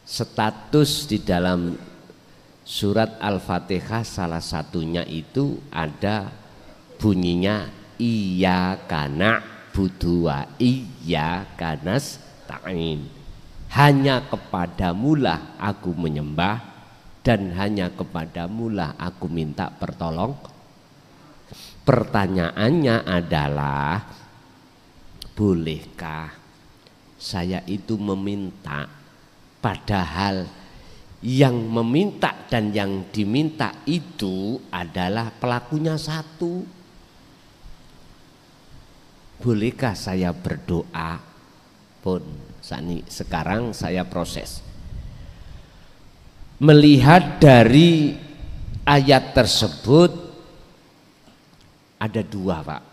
status di dalam surat Al-Fatihah salah satunya itu ada bunyinya iyyaka na'budu wa iyyaka nasta'in. Hanya kepadamulah aku menyembah dan hanya kepadamulah aku minta pertolong. Pertanyaannya adalah, bolehkah saya itu meminta padahal yang meminta dan yang diminta itu adalah pelakunya satu? Bolehkah saya berdoa? Pun sekarang saya proses melihat dari ayat tersebut ada dua, Pak.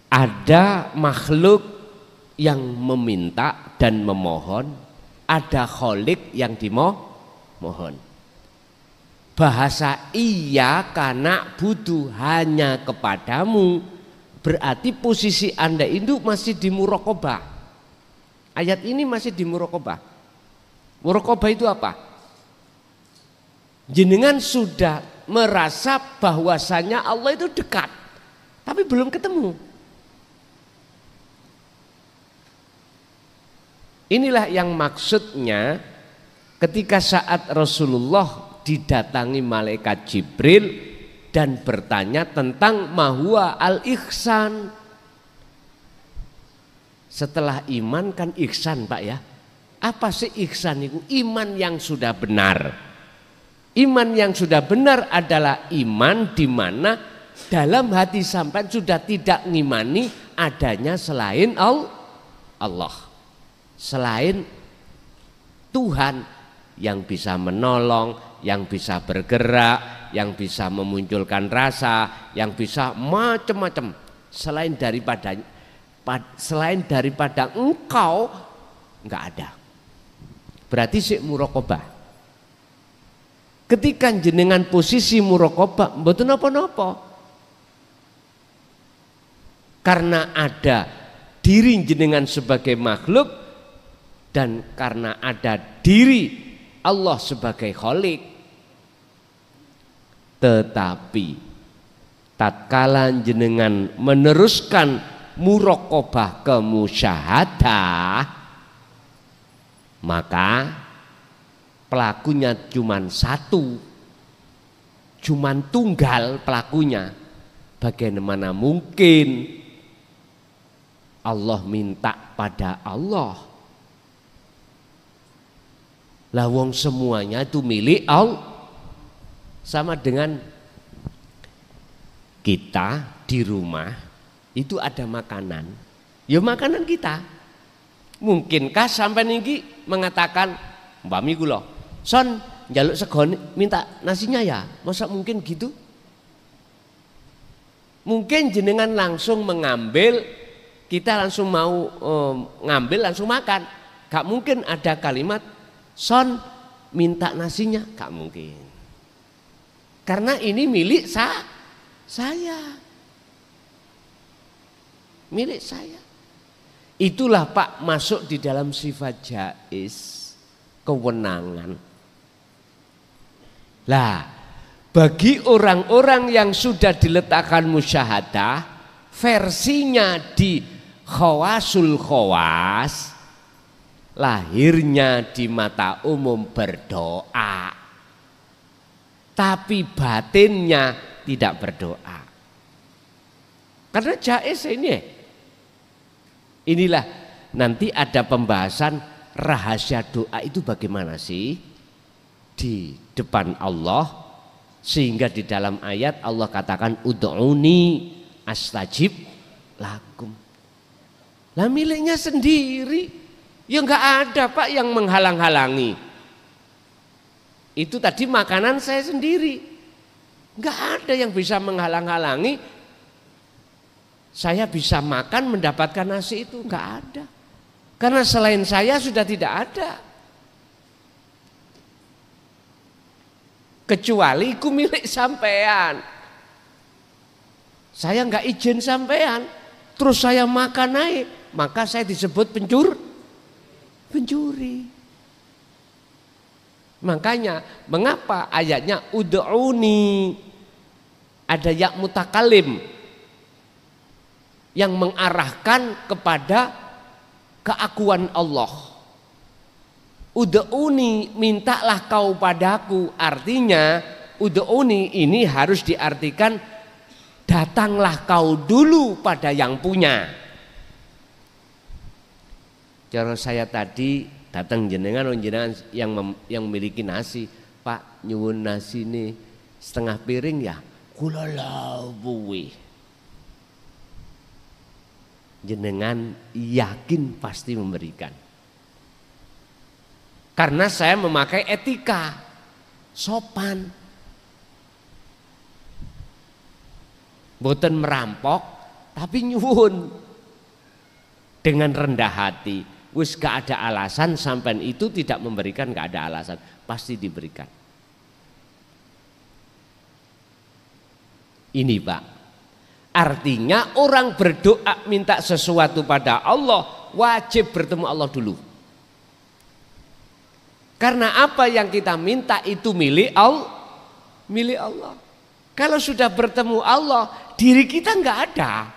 Ada makhluk yang meminta dan memohon, ada kholik yang dimohon. Bahasa iyyaka na'budu hanya kepadamu berarti posisi Anda itu masih di muraqabah. Ayat ini masih di muraqabah. Muraqabah itu apa? Jenengan sudah merasa bahwasanya Allah itu dekat, tapi belum ketemu. Inilah yang maksudnya ketika saat Rasulullah didatangi malaikat Jibril dan bertanya tentang mahwa al-ihsan. Setelah iman kan ihsan, Pak ya. Apa sih ihsan itu? Iman yang sudah benar. Iman yang sudah benar adalah iman di mana dalam hati sampai sudah tidak ngimani adanya selain Allah. Selain Tuhan yang bisa menolong, yang bisa bergerak, yang bisa memunculkan rasa, yang bisa macam-macam. Selain daripada engkau enggak ada. Berarti sik muraqabah. Ketika jenengan posisi muraqabah mboten napa-napa. Karena ada diri jenengan sebagai makhluk dan karena ada diri Allah sebagai Khalik. Tetapi tatkala jenengan meneruskan muraqabah ke musyahadah, maka pelakunya cuman satu, cuman tunggal pelakunya. Bagaimana mungkin Allah minta pada Allah? Lah wong semuanya itu milik Allah. Sama dengan kita di rumah itu ada makanan, ya makanan kita. Mungkinkah sampai niki mengatakan Mbak Mi kula, son njaluk sego minta nasinya ya? Masa mungkin gitu? Mungkin jenengan langsung mengambil, kita langsung mau ngambil langsung makan. Gak mungkin ada kalimat son minta nasinya, gak mungkin. Karena ini milik saya. Milik saya. Itulah Pak masuk di dalam sifat jaiz, kewenangan. Lah, bagi orang-orang yang sudah diletakkan musyahadah, versinya di khawasul khawas, lahirnya di mata umum berdoa, tapi batinnya tidak berdoa. Karena jaiz ini. Inilah nanti ada pembahasan rahasia doa itu bagaimana sih di depan Allah, sehingga di dalam ayat Allah katakan ud'uni astajib lakum. Lah miliknya sendiri, ya enggak ada Pak yang menghalang-halangi. Itu tadi makanan saya sendiri, enggak ada yang bisa menghalang-halangi. Saya bisa makan mendapatkan nasi itu, enggak ada. Karena selain saya sudah tidak ada. Kecuali ku milik sampean. Saya enggak izin sampean, terus saya makan naik, maka saya disebut Pencuri. Makanya mengapa ayatnya ud'uni, ada ya mutakalim yang mengarahkan kepada keakuan Allah. Ud'uni, mintalah kau padaku. Artinya ud'uni ini harus diartikan datanglah kau dulu pada yang punya. Cara saya tadi datang jenengan yang memiliki nasi, Pak nyuwun nasi ini setengah piring ya, kula lawuhi. Jenengan yakin pasti memberikan. Karena saya memakai etika sopan. Boten merampok tapi nyuwun dengan rendah hati. Wis gak ada alasan sampean itu tidak memberikan, gak ada alasan, pasti diberikan. Ini Pak, artinya orang berdoa minta sesuatu pada Allah wajib bertemu Allah dulu. Karena apa yang kita minta itu milik Allah. Kalau sudah bertemu Allah, diri kita nggak ada.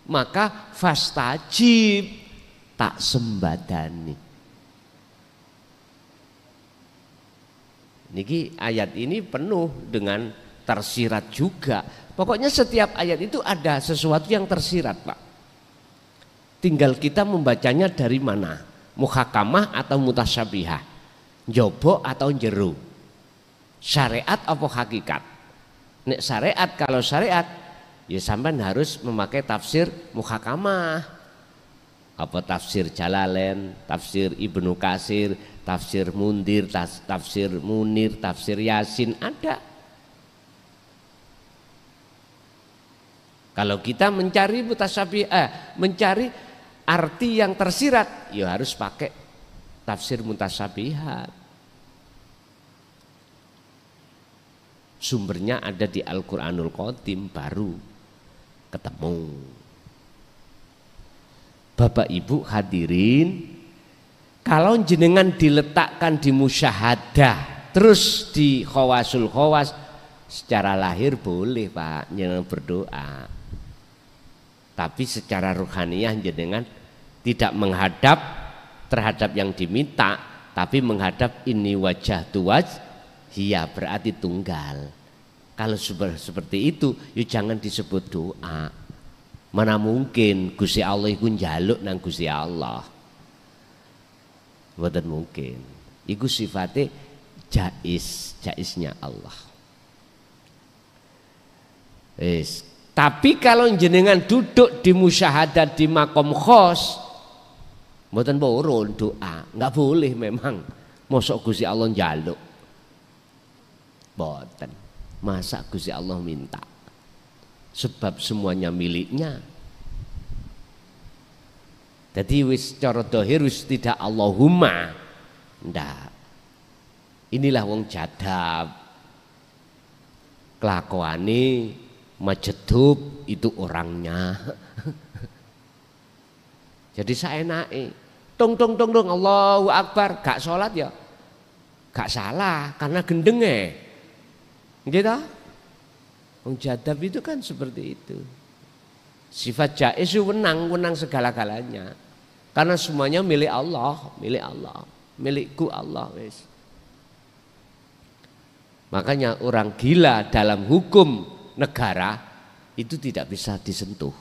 Maka fastajib, tak sembadani. Niki ayat ini penuh dengan tersirat juga. Pokoknya setiap ayat itu ada sesuatu yang tersirat, Pak. Tinggal kita membacanya dari mana, muhakamah atau mutasyabihah, jobo atau jero, syariat apa hakikat. Nek syariat, kalau syariat ya sampean harus memakai tafsir muhakamah, apa tafsir Jalalain, tafsir Ibnu Katsir, tafsir Mundir, tafsir Munir, tafsir Yasin, ada. Kalau kita mencari mencari arti yang tersirat, ya harus pakai tafsir mutasyabihat. Sumbernya ada di Al-Qur'anul Qadim, baru ketemu. Bapak Ibu hadirin, kalau jenengan diletakkan di musyahadah terus di khawasul khawas, secara lahir boleh Pak jenengan berdoa. Tapi secara ruhaniyah jenengan tidak menghadap terhadap yang diminta, tapi menghadap ini wajah tuwaj, hiya berarti tunggal. Kalau seperti itu, ya jangan disebut doa. Mana mungkin Gusti Allah iku njaluk nang Gusti Allah. Mboten mungkin. Iku sifatnya jaiznya Allah. Tapi kalau jenengan duduk di musyahadat di makom khos, mboten purun doa, nggak boleh memang. Mosok Gusti Allah njaluk. Mboten. Masa Gusti Allah minta? Sebab semuanya miliknya. Jadi wis cara dohir wis tidak Allahumma. Ndak. Inilah wong jadab. Kelakuane majedub itu orangnya. Jadi saya naik tong Allahu Akbar, gak sholat ya gak salah karena gendenge gitu. Wong jadab itu kan seperti itu. Sifat jaiz itu wenang segala-galanya karena semuanya milik Allah, milikku Allah wis. Makanya orang gila dalam hukum negara itu tidak bisa disentuh,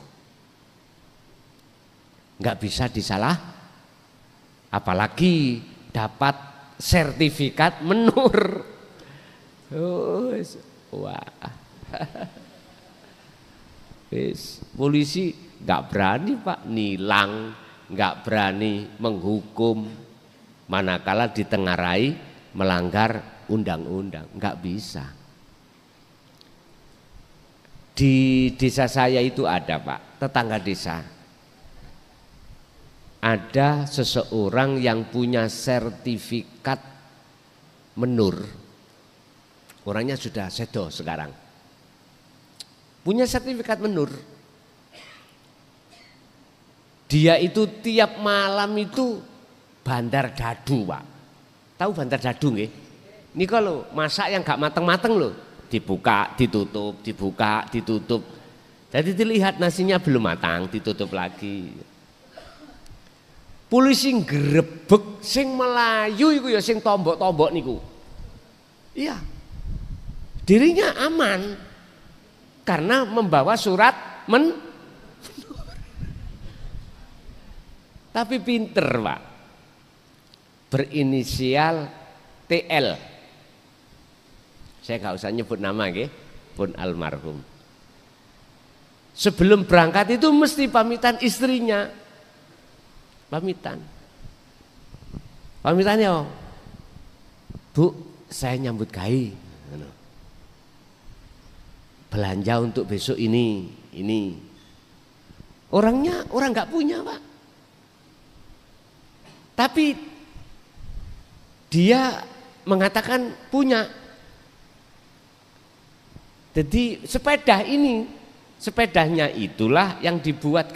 nggak bisa disalah, apalagi dapat sertifikat menur. Wah, polisi nggak berani Pak nilang, nggak berani menghukum, manakala ditengarai melanggar undang-undang, nggak bisa. Di desa saya itu ada Pak, tetangga desa. Ada seseorang yang punya sertifikat menur. Orangnya sudah sedo sekarang. Punya sertifikat menur. Dia itu tiap malam itu bandar dadu, Pak. Tahu bandar dadu nggih? Ini kalau masak yang gak mateng-mateng loh, dibuka, ditutup, dibuka, ditutup. Jadi dilihat nasinya belum matang, ditutup lagi. Polisi ngrebeg sing Melayu iku ya sing tombok-tombok niku. Iya. Dirinya aman karena membawa surat tapi pinter, Pak. Berinisial TL. Saya nggak usah nyebut nama, nggih, pun almarhum. Sebelum berangkat itu mesti pamitan istrinya. Pamitan ya, Bu, saya nyambut gawe, belanja untuk besok ini. Orangnya orang nggak punya, Pak, tapi dia mengatakan punya. Jadi sepedanya itulah yang dibuat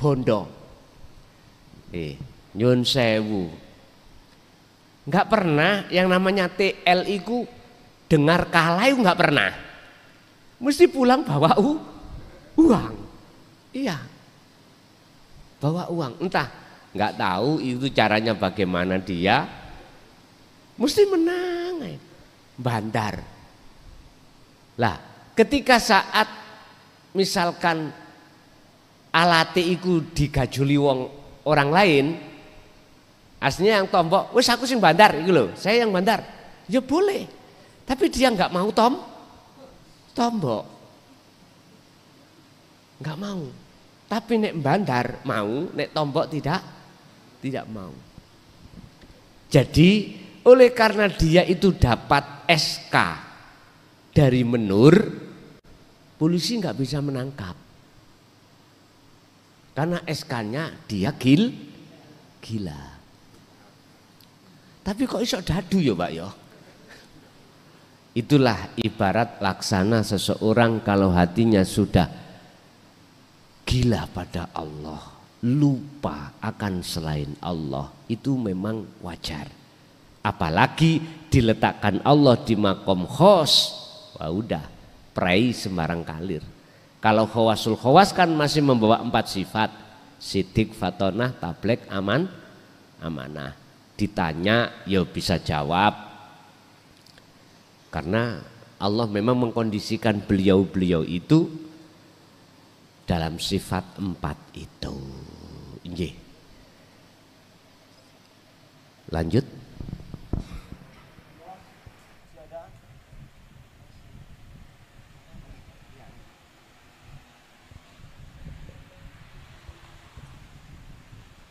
bondo. Nyun sewu. Enggak pernah yang namanya TL itu dengar kalah, enggak pernah. Mesti pulang bawa uang. Iya. Bawa uang. Entah, enggak tahu itu caranya bagaimana dia. Mesti menang. Bandar. Lah, ketika saat misalkan alate iku digajuli orang lain, aslinya yang tombok, wis aku sing bandar iku lho, saya yang bandar. Ya boleh. Tapi dia enggak mau tombok. Enggak mau. Tapi nek bandar mau, nek tombok tidak mau. Jadi oleh karena dia itu dapat SK dari Menur, polisi nggak bisa menangkap karena SK-nya dia gila. Tapi kok iso dadu ya, Pak ya? Itulah ibarat laksana seseorang kalau hatinya sudah gila pada Allah, lupa akan selain Allah, itu memang wajar. Apalagi diletakkan Allah di makom khos, wah udah prai sembarang kalir. Kalau khawasul khawas kan masih membawa 4 sifat, sidik, fatonah, tablek, amanah. Ditanya ya bisa jawab, karena Allah memang mengkondisikan beliau-beliau itu dalam sifat 4 itu. Nggih. Lanjut.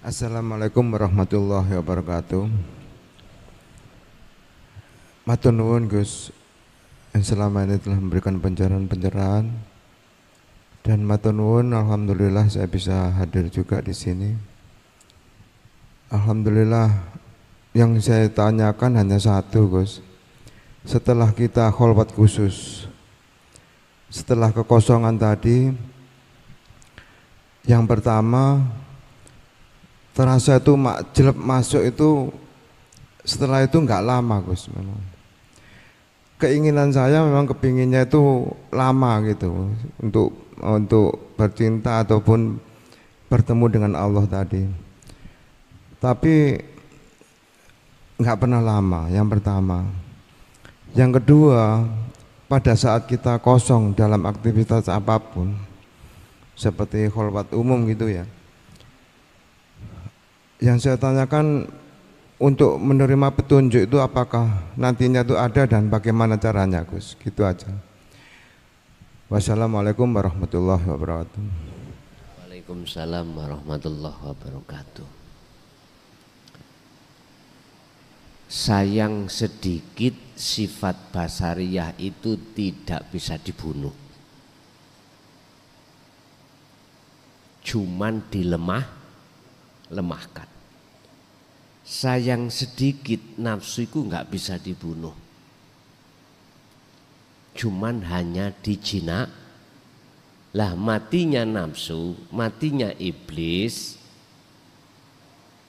Assalamualaikum warahmatullahi wabarakatuh. Matur nuwun Gus yang selama ini telah memberikan pencerahan dan matur nuwun, alhamdulillah saya bisa hadir juga di sini. Alhamdulillah, yang saya tanyakan hanya satu, Gus. Setelah kita kholwat khusus, setelah kekosongan tadi, yang pertama terasa itu jelek masuk itu, setelah itu enggak lama, Gus. Memang keinginan saya memang kepinginnya itu lama gitu, untuk bercinta ataupun bertemu dengan Allah tadi, tapi enggak pernah lama. Yang pertama. Yang kedua, pada saat kita kosong dalam aktivitas apapun, seperti kholwat umum gitu ya, yang saya tanyakan untuk menerima petunjuk itu apakah nantinya itu ada dan bagaimana caranya, Gus? Gitu aja. Wassalamualaikum warahmatullahi wabarakatuh. Waalaikumsalam warahmatullahi wabarakatuh. Sayang sedikit sifat basariyah itu tidak bisa dibunuh, cuman lemahkan. Sayang sedikit nafsuku nggak bisa dibunuh, cuman hanya dijina. Lah matinya nafsu, matinya iblis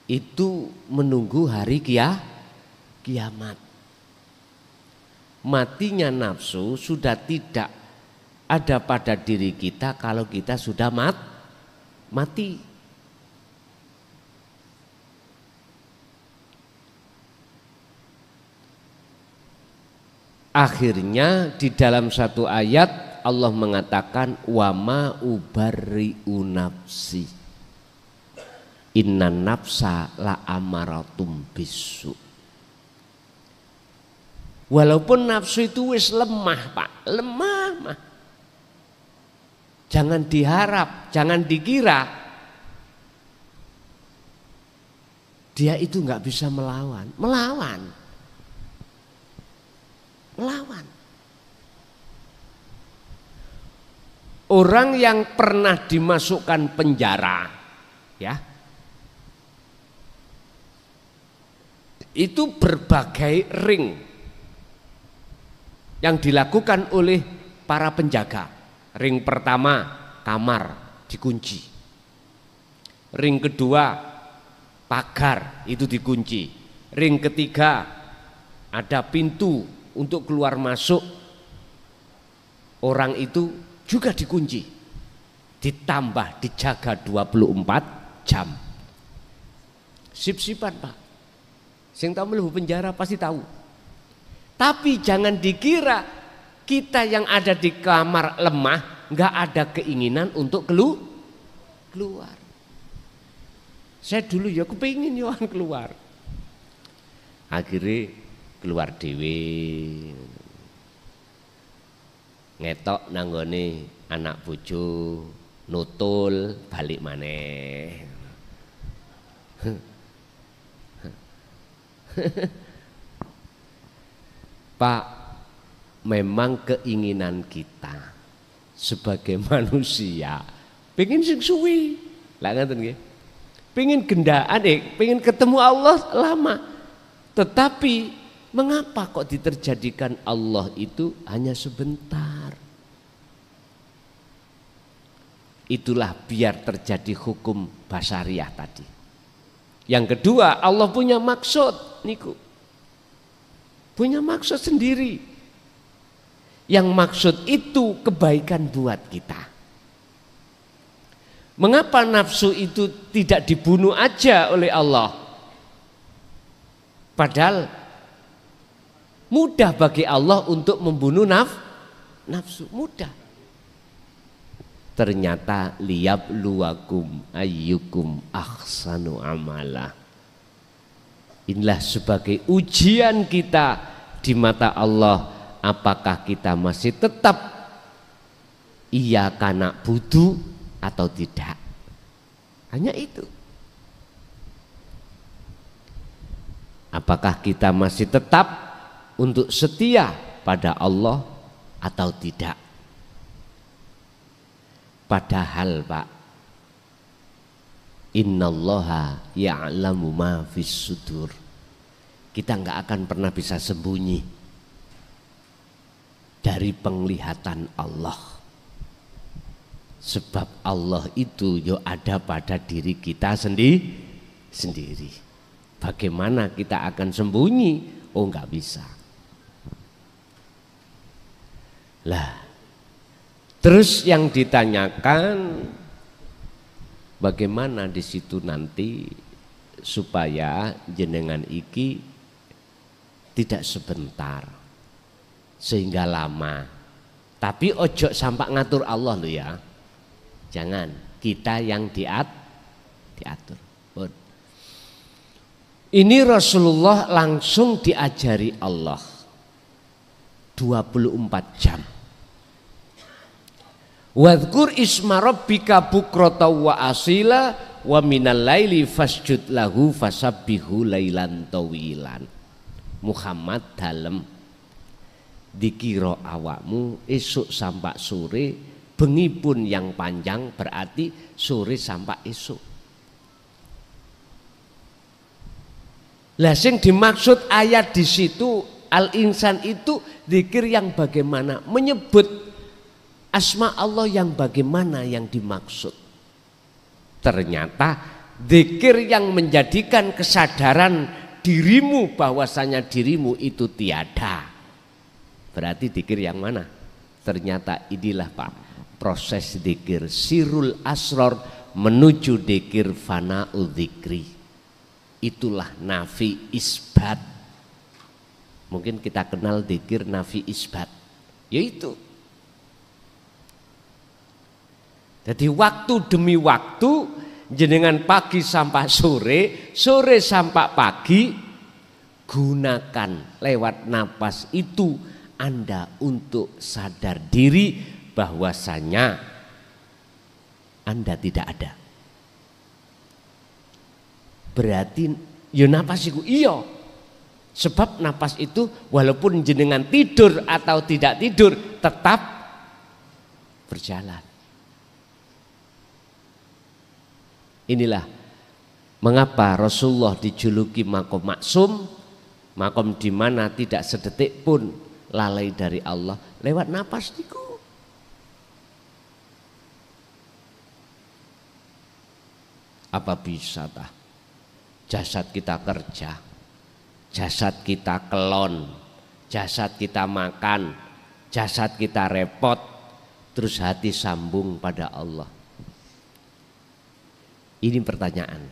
itu menunggu hari kiamat. Matinya nafsu sudah tidak ada pada diri kita kalau kita sudah mati. Akhirnya di dalam satu ayat Allah mengatakan wa ma ubarri'u nafsi inna nafsa la amaratum bisu. Walaupun nafsu itu wis lemah Pak, lemah mah. Jangan diharap, jangan dikira dia itu nggak bisa melawan. Orang yang pernah dimasukkan penjara, ya, itu berbagai ring yang dilakukan oleh para penjaga. Ring pertama kamar dikunci, ring kedua pagar itu dikunci, ring ketiga ada pintu untuk keluar masuk orang itu juga dikunci, ditambah dijaga 24 jam. Sip-sipan Pak, sing tahu mlebu penjara pasti tahu. Tapi jangan dikira kita yang ada di kamar lemah nggak ada keinginan untuk keluar. Saya dulu ya kepingin yohan keluar, akhirnya keluar dewe, ngetok nanggone anak bojo, nutul balik maneh. Pak, memang keinginan kita sebagai manusia pengen sing suwi, lah ngaten nggih. Pengen gendaan, pengen ketemu Allah lama. Tetapi mengapa kok diterjadikan Allah itu hanya sebentar? Itulah biar terjadi hukum basariah tadi. Yang kedua, Allah punya maksud niku. Punya maksud sendiri. Yang maksud itu kebaikan buat kita. Mengapa nafsu itu tidak dibunuh aja oleh Allah? Padahal mudah bagi Allah untuk membunuh nafsu, mudah. Ternyata liyabluwakum ayyukum ahsanu amala. Inilah sebagai ujian kita di mata Allah, apakah kita masih tetap iyyaka na'budu atau tidak. Hanya itu. Apakah kita masih tetap untuk setia pada Allah atau tidak? Padahal Pak, innallaha ya'lamu ma fis sudur. Kita nggak akan pernah bisa sembunyi dari penglihatan Allah. Sebab Allah itu yo ada pada diri kita sendiri. Bagaimana kita akan sembunyi? Oh, nggak bisa. Lah, terus yang ditanyakan bagaimana di situ nanti supaya jenengan iki tidak sebentar sehingga lama. Tapi ojo sampai ngatur Allah lo ya. Jangan, kita yang diatur. Ini Rasulullah langsung diajari Allah 24 jam. Wadhkur isma rabbika bukrata wa asila wa minal laili fasjud lahu fasabbihu lailan tawilan. Muhammad dalem dikira awakmu esuk sampai sore, bengi pun yang panjang berarti sore sampai esuk. Lah sing dimaksud ayat di situ al-insan itu zikir yang bagaimana, menyebut asma Allah yang bagaimana yang dimaksud. Ternyata zikir yang menjadikan kesadaran dirimu bahwasanya dirimu itu tiada. Berarti zikir yang mana? Ternyata inilah Pak, proses zikir sirul asror menuju zikir fana'u dzikri. Itulah nafi isbat. Mungkin kita kenal zikir nafi isbat, yaitu jadi waktu demi waktu, jenengan pagi sampai sore, sore sampai pagi, gunakan lewat napas itu Anda untuk sadar diri bahwasanya Anda tidak ada. Berarti ya napas itu iya. Sebab napas itu walaupun jenengan tidur atau tidak tidur tetap berjalan. Inilah mengapa Rasulullah dijuluki makom maksum, makom di mana tidak sedetik pun lalai dari Allah lewat napas niku. Apa bisa tah? Jasad kita kerja, jasad kita kelon, jasad kita makan, jasad kita repot, terus hati sambung pada Allah. Ini pertanyaan.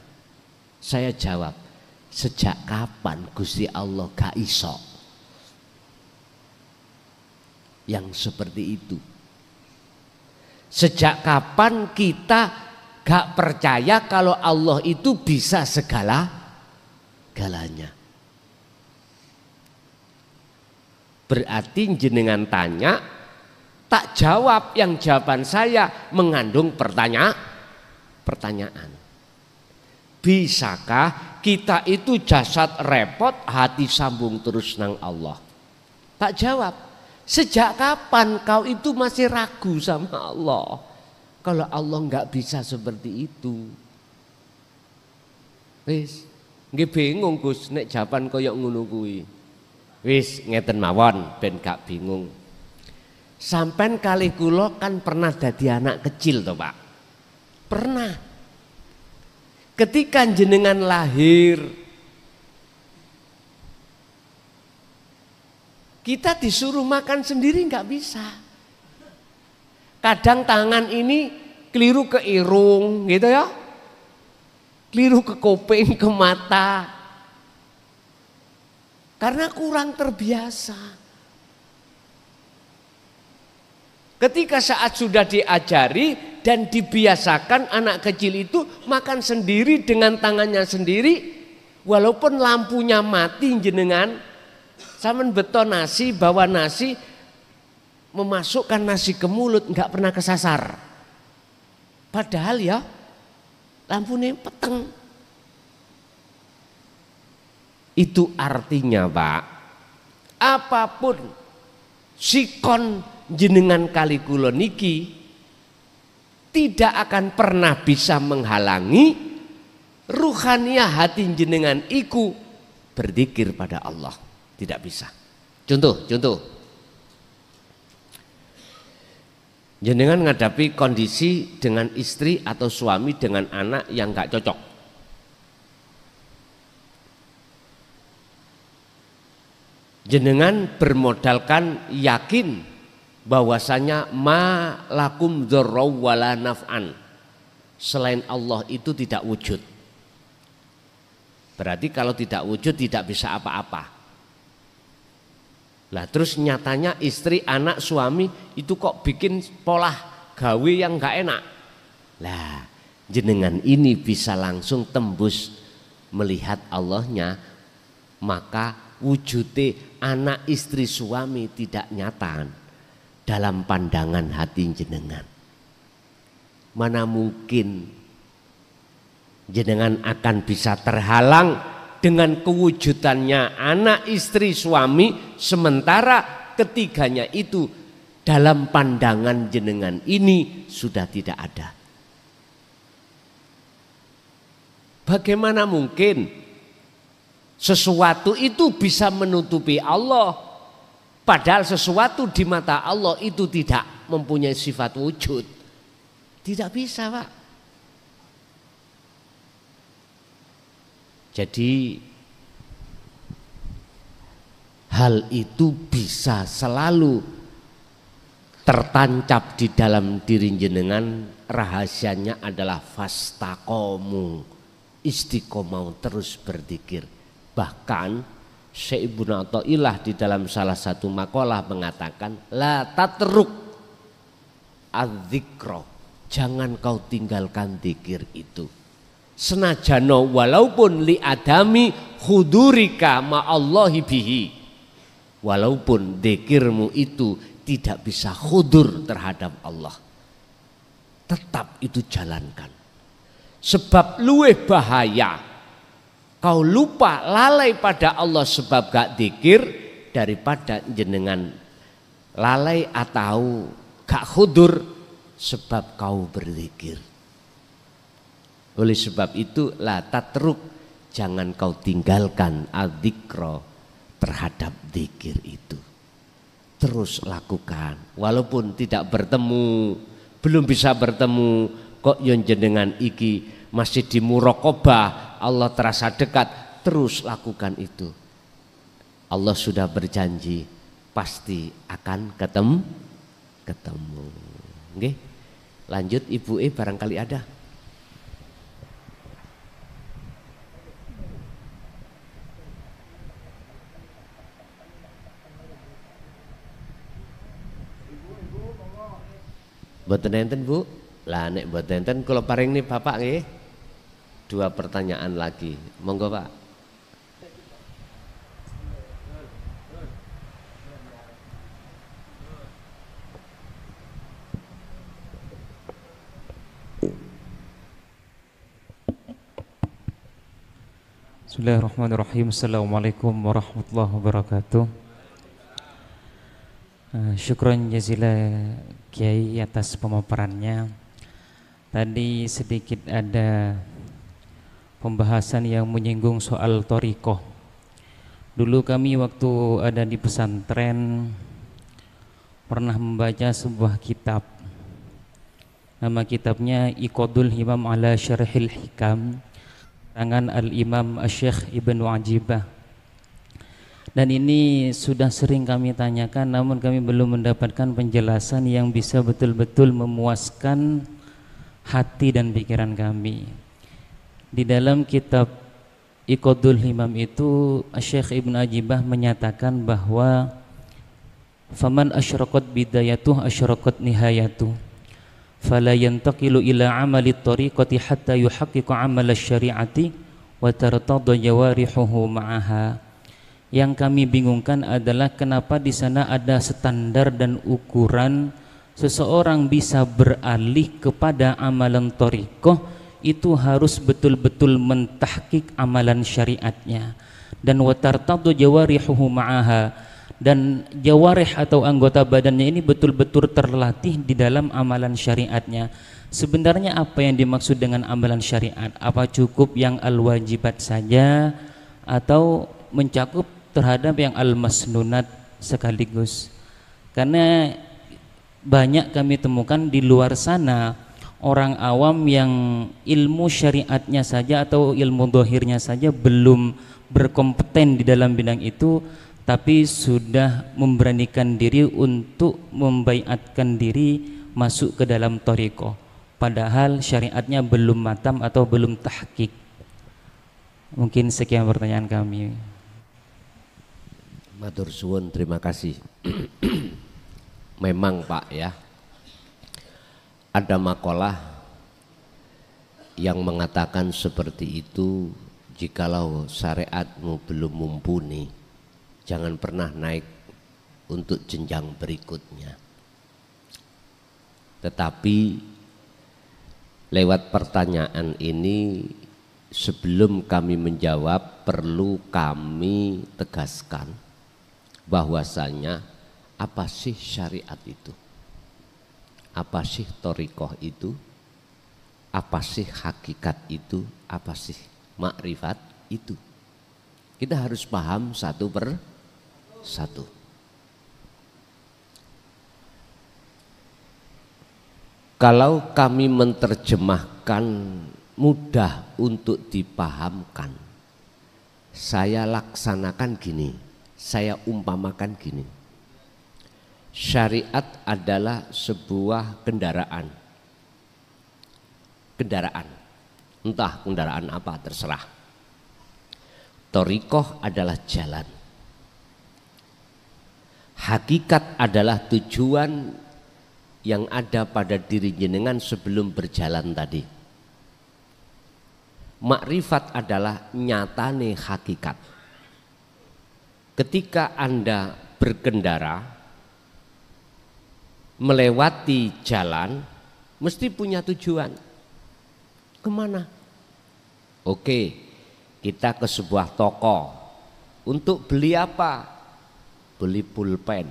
Saya jawab, sejak kapan Gusti Allah gak iso yang seperti itu? Sejak kapan kita gak percaya kalau Allah itu bisa segala-galanya? Berarti jenengan tanya, tak jawab, yang jawaban saya mengandung pertanyaan. Bisakah kita itu jasad repot, hati sambung terus nang Allah? Tak jawab. Sejak kapan kau itu masih ragu sama Allah? Kalau Allah enggak bisa seperti itu. Wis, nggih bingung Gus nek jawaban koyo ngono kuwi. Wis ngeten mawon ben gak bingung. Sampean kalih kula kan pernah dadi anak kecil toh, Pak? Pernah. Ketika jenengan lahir, kita disuruh makan sendiri nggak bisa. Kadang tangan ini keliru ke irung, gitu ya, keliru ke kuping, ke mata, karena kurang terbiasa. Ketika saat sudah diajari dan dibiasakan anak kecil itu makan sendiri dengan tangannya sendiri, walaupun lampunya mati jenengan, sampean beton nasi, bawa nasi, memasukkan nasi ke mulut nggak pernah kesasar. Padahal ya lampunya peteng. Itu artinya Pak, apapun sikon jenengan kali kula niki tidak akan pernah bisa menghalangi ruhaniyah hati jenengan iku berzikir pada Allah. Tidak bisa. Contoh. Jenengan menghadapi kondisi dengan istri atau suami dengan anak yang gak cocok. Jenengan bermodalkan yakin bahwasanya ma lakum dzarra wala naf'an, selain Allah itu tidak wujud. Berarti kalau tidak wujud tidak bisa apa-apa. Lah terus nyatanya istri, anak, suami itu kok bikin pola gawe yang gak enak. Lah jenengan ini bisa langsung tembus melihat Allahnya, maka wujudnya anak, istri, suami tidak nyata dalam pandangan hati jenengan. Mana mungkin jenengan akan bisa terhalang dengan kewujudannya anak, istri, suami, sementara ketiganya itu dalam pandangan jenengan ini sudah tidak ada. Bagaimana mungkin sesuatu itu bisa menutupi Allah? Padahal sesuatu di mata Allah itu tidak mempunyai sifat wujud. Tidak bisa Pak. Jadi hal itu bisa selalu tertancap di dalam diri jenengan. Rahasianya adalah fastaqomu, istiqomah, terus berzikir. Bahkan Syekh Ibnu Athaillah di dalam salah satu makalah mengatakan la tatruk adzikra, jangan kau tinggalkan zikir itu. Senajano walaupun li adami hudurika ma'allahi bihi, walaupun zikirmu itu tidak bisa hudur terhadap Allah, tetap itu jalankan. Sebab luweh bahaya kau lupa lalai pada Allah sebab gak zikir daripada jenengan lalai atau gak hudur sebab kau berzikir. Oleh sebab itu la tatruk, jangan kau tinggalkan adzikra terhadap zikir itu. Terus lakukan walaupun tidak bertemu, belum bisa bertemu, kok yon jenengan iki masih di muraqabah, Allah terasa dekat, terus lakukan itu. Allah sudah berjanji pasti akan ketemu. Nggih. Lanjut Ibu barangkali ada. Mboten enten Bu. Lah nek mboten enten kula paring nih Bapak nggih. 2 pertanyaan lagi. Monggo Pak. Bismillahirrahmanirrahim. Assalamualaikum warahmatullahi wabarakatuh. Syukran jazilah Kiai atas pemaparannya. Tadi sedikit ada pembahasan yang menyinggung soal thariqah. Dulu kami waktu ada di pesantren pernah membaca sebuah kitab. Nama kitabnya Iqadul Himam ala Syarhil Hikam, karangan Al-Imam Asy-Syaikh Ibnu Ajibah. Dan ini sudah sering kami tanyakan, namun kami belum mendapatkan penjelasan yang bisa betul-betul memuaskan hati dan pikiran kami. Di dalam kitab Iqadul Himam itu Asy-Syaikh Ibnu Ajibah menyatakan bahwa faman asyraqat bidayatuh asyraqat nihayatuh, fala yantaqilu ila amali thariqati hatta yuhaqqiqa amal syari'ati wa tartadha jawarihuhu ma'aha. Yang kami bingungkan adalah kenapa di sana ada standar dan ukuran seseorang bisa beralih kepada amalan thariqah itu harus betul-betul mentahqiq amalan syariatnya, dan wa tartadha jawarihuhu ma'aha, dan jawarih atau anggota badannya ini betul-betul terlatih di dalam amalan syariatnya. Sebenarnya apa yang dimaksud dengan amalan syariat? Apa cukup yang al-wajibat saja atau mencakup terhadap yang al-masnunat sekaligus? Karena banyak kami temukan di luar sana orang awam yang ilmu syariatnya saja atau ilmu dohirnya saja belum berkompeten di dalam bidang itu, tapi sudah memberanikan diri untuk membaiatkan diri masuk ke dalam thariqah, padahal syariatnya belum matam atau belum tahqiq. Mungkin sekian pertanyaan kami. Matur suwun, terima kasih. Memang Pak ya, ada makalah yang mengatakan seperti itu, jikalau syariatmu belum mumpuni, jangan pernah naik untuk jenjang berikutnya. Tetapi lewat pertanyaan ini, sebelum kami menjawab, perlu kami tegaskan bahwasanya apa sih syariat itu, apa sih thariqah itu, apa sih hakikat itu, apa sih makrifat itu. Kita harus paham satu per satu. Kalau kami menerjemahkan mudah untuk dipahamkan, saya laksanakan gini, saya umpamakan gini. Syariat adalah sebuah kendaraan. Kendaraan, entah kendaraan apa terserah. Thariqah adalah jalan. Hakikat adalah tujuan yang ada pada diri jenengan sebelum berjalan tadi. Makrifat adalah nyatane hakikat. Ketika Anda berkendara melewati jalan, mesti punya tujuan. Kemana? Oke, kita ke sebuah toko. Untuk beli apa? Beli pulpen.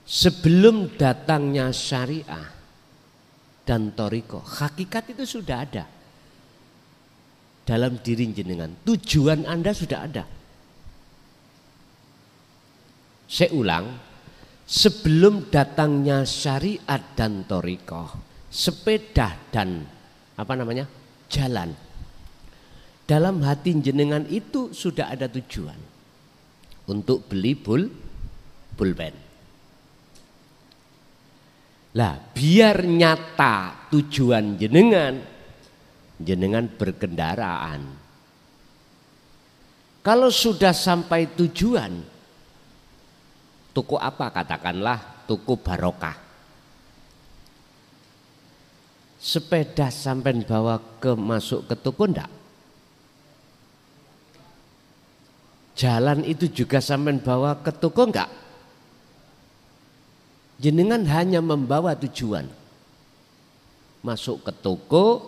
Sebelum datangnya syariah dan thariqah, hakikat itu sudah ada dalam diri jenengan. Tujuan Anda sudah ada. Saya ulang, sebelum datangnya syariat dan thariqah, sepeda dan jalan, dalam hati jenengan itu sudah ada tujuan untuk beli pulpen. Lah, biar nyata tujuan jenengan berkendaraan. Kalau sudah sampai tujuan, toko apa, katakanlah toko barokah. Sepeda sampai bawa masuk ke toko enggak? Jalan itu juga sampai bawa ke toko enggak? Jenengan hanya membawa tujuan. Masuk ke toko,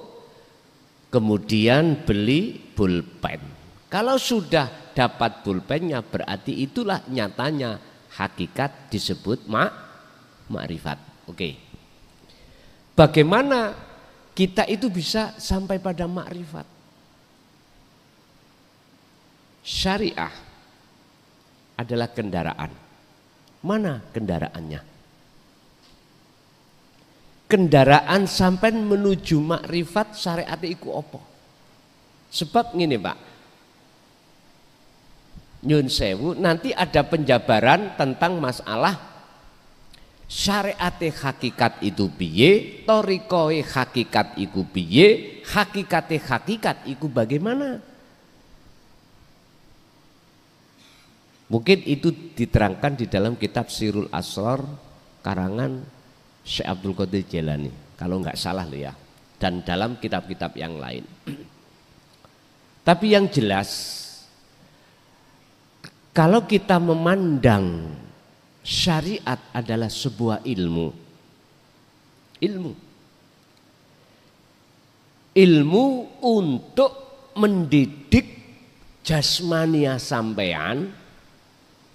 kemudian beli pulpen. Kalau sudah dapat pulpennya, berarti itulah nyatanya hakikat disebut makrifat. Oke. Bagaimana kita itu bisa sampai pada makrifat? Syariah adalah kendaraan. Mana kendaraannya? Kendaraan sampai menuju makrifat syariat iku apa? Sebab ngene, Pak. Nyun sewu, nanti ada penjabaran tentang masalah syariat hakikat itu piye, thariqah hakikat iku piye, hakikat iku bagaimana? Mungkin itu diterangkan di dalam kitab Sirul Asrar karangan Syekh Abdul Qadir Jailani, kalau nggak salah loh ya, dan dalam kitab-kitab yang lain. Tapi yang jelas, kalau kita memandang syariat adalah sebuah ilmu untuk mendidik jasmania sampean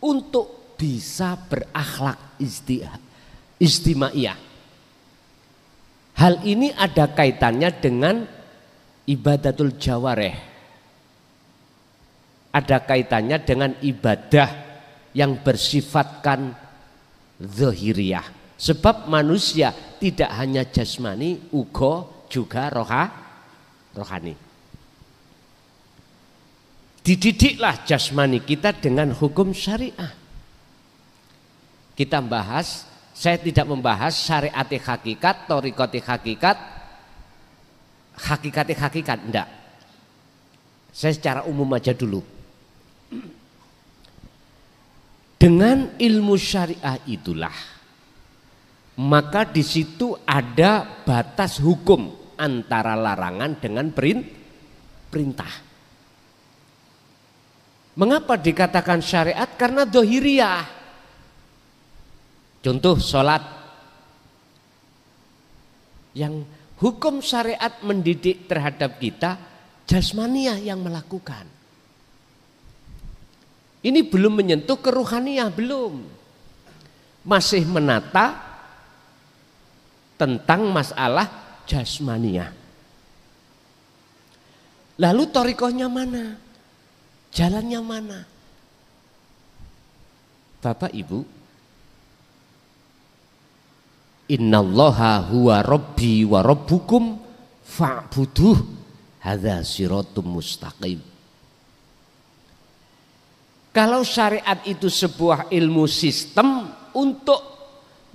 untuk bisa berakhlak istimaiyah. Hal ini ada kaitannya dengan ibadatul jawareh. Ada kaitannya dengan ibadah yang bersifatkan zahiriyah. Sebab manusia tidak hanya jasmani, uga juga rohani. Dididiklah jasmani kita dengan hukum syariah. Kita bahas, saya tidak membahas syariat hakikat, thariqah hakikat, enggak. Saya secara umum aja dulu. Dengan ilmu syariah itulah, maka di situ ada batas hukum antara larangan dengan perintah. Mengapa dikatakan syariat? Karena dohiriyah. Contoh sholat, yang hukum syariat mendidik terhadap kita, jasmaniah yang melakukan. Ini belum menyentuh keruhaniah, belum. Masih menata tentang masalah jasmaniah. Lalu thariqahnya mana? Jalannya mana? Bapak Ibu, innallaha huwa rabbi wa rabbukum fa'buduh. hadza siratum mustaqim. Kalau syariat itu sebuah ilmu sistem untuk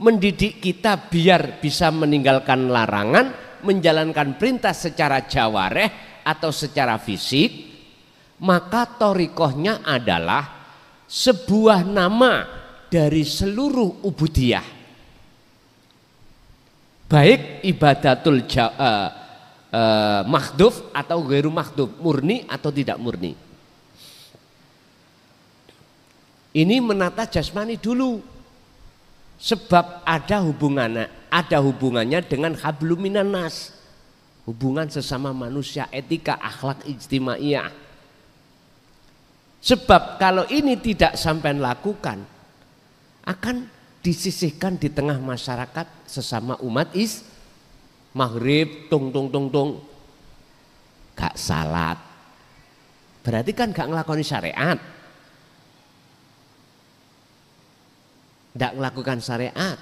mendidik kita biar bisa meninggalkan larangan, menjalankan perintah secara jawareh atau secara fisik, maka thariqahnya adalah sebuah nama dari seluruh ubudiyah. Baik ibadatul makhduf atau ghairu makhduf, murni atau tidak murni. Ini menata jasmani dulu, sebab ada hubungannya dengan hablum minan nas, hubungan sesama manusia, etika, akhlak ijtimaiyah. Sebab kalau ini tidak sampai lakukan, akan disisihkan di tengah masyarakat sesama umat maghrib tung gak salat, berarti kan gak ngelakoni syariat. Tidak melakukan syariat,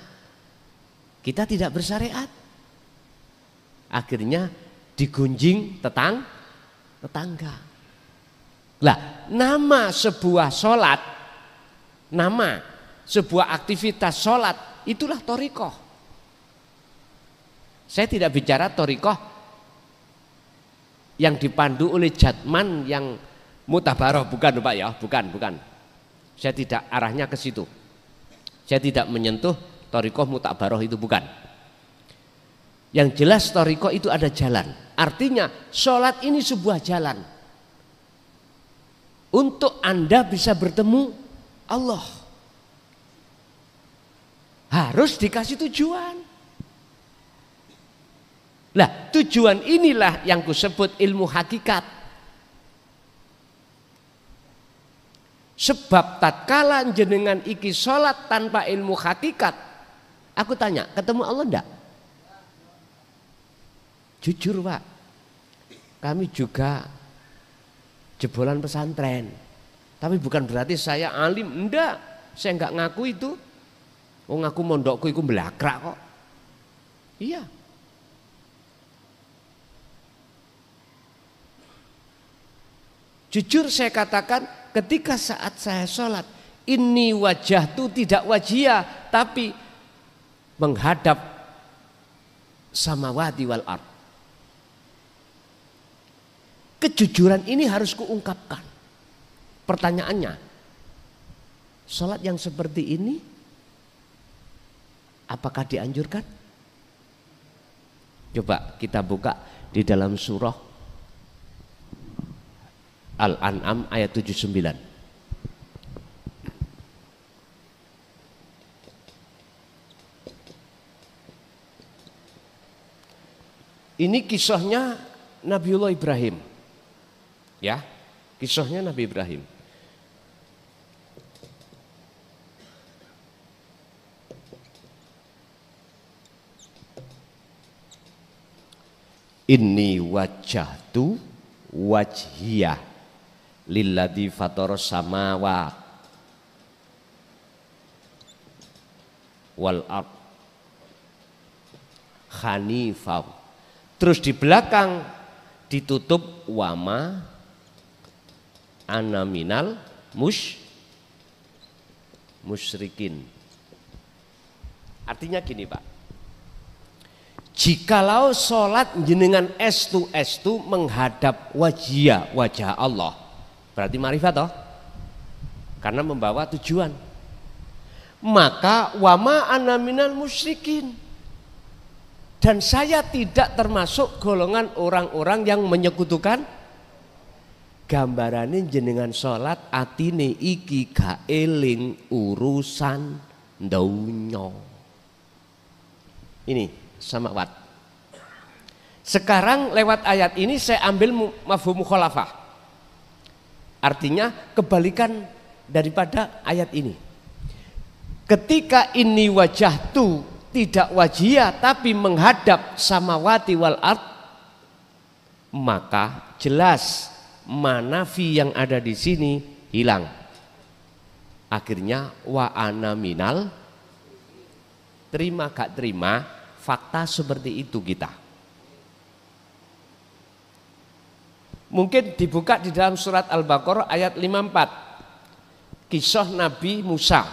kita tidak bersyariat, akhirnya digunjing tetangga. Lah, nama sebuah sholat, nama sebuah aktivitas sholat, itulah thariqah. Saya tidak bicara thariqah yang dipandu oleh jatman yang mutabaroh, bukan Pak ya, bukan. Saya tidak arahnya ke situ. Saya tidak menyentuh thariqah mutabaroh, itu bukan. Yang jelas thariqah itu ada jalan. Artinya sholat ini sebuah jalan untuk Anda bisa bertemu Allah. Harus dikasih tujuan. Lah, tujuan inilah yang kusebut ilmu hakikat. Sebab tatkala jenengan iki sholat tanpa ilmu hakikat, aku tanya, ketemu Allah enggak? Jujur Pak, kami juga jebolan pesantren, tapi bukan berarti saya alim, enggak. Saya enggak ngaku itu. Oh, ngaku mondokku itu belakrak kok. Iya. Jujur saya katakan, ketika saat saya sholat, ini wajah itu tidak wajiyah, tapi menghadap samawati wal ard. Kejujuran ini harus kuungkapkan. Pertanyaannya, sholat yang seperti ini apakah dianjurkan? Coba kita buka di dalam surah Al-An'am ayat 79. Ini kisahnya Nabiullah Ibrahim. Ya, kisahnya Nabi Ibrahim. Inni wajjahtu wajhiyah lilladzi fataras samawati wal ard hanifah. Terus di belakang ditutup wama ana minal musyrikin. Artinya gini Pak, jikalau sholat jenengan estu menghadap wajah Allah, berarti marifat toh, karena membawa tujuan. Maka wama ana minal musyrikin, dan saya tidak termasuk golongan orang-orang yang menyekutukan. Gambarane jenengan sholat atine iki gak eling urusan donya. Ini samawat. Sekarang lewat ayat ini saya ambil mafhum mukhalafah. Artinya kebalikan daripada ayat ini. Ketika ini wajah tu tidak wajiyah tapi menghadap samawati wal ard, maka jelas manafi yang ada di sini hilang. Akhirnya wa ana minal, terima gak terima fakta seperti itu kita. Mungkin dibuka di dalam surat Al-Baqarah ayat 54. Kisah Nabi Musa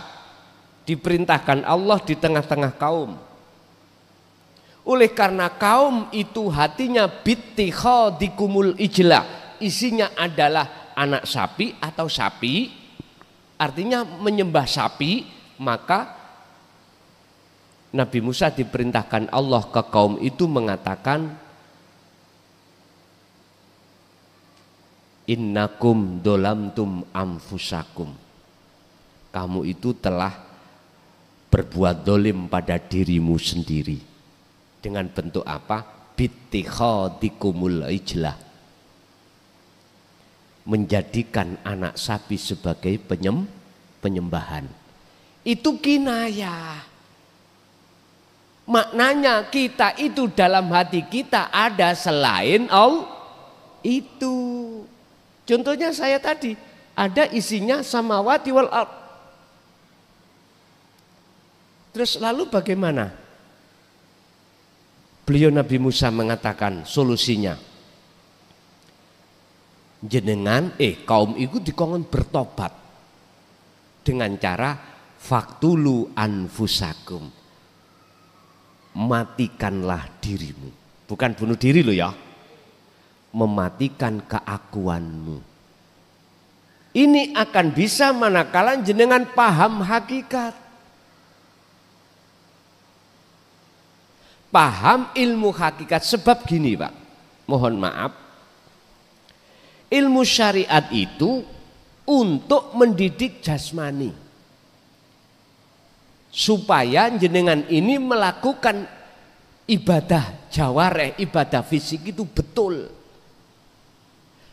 diperintahkan Allah di tengah-tengah kaum. Oleh karena kaum itu hatinya bittikhadikumul ijla, isinya adalah anak sapi atau sapi, artinya menyembah sapi, maka Nabi Musa diperintahkan Allah ke kaum itu mengatakan, innakum dolamtum anfusakum, kamu itu telah berbuat dolim pada dirimu sendiri. Dengan bentuk apa? Bittikhadikumul ijlah, menjadikan anak sapi sebagai penyembahan. Itu kinayah. Maknanya kita itu dalam hati kita ada selain Allah itu. Contohnya saya tadi, ada isinya samawati wal ardh. Terus lalu bagaimana? Beliau Nabi Musa mengatakan solusinya, jenengan kaum itu dikongkon bertobat dengan cara faktulu anfusakum, matikanlah dirimu, bukan bunuh diri lo ya, mematikan keakuanmu. Ini akan bisa manakala jenengan paham hakikat, paham ilmu hakikat. Sebab gini Pak, mohon maaf, ilmu syariat itu untuk mendidik jasmani, supaya jenengan ini melakukan ibadah jawareh, ibadah fisik itu betul.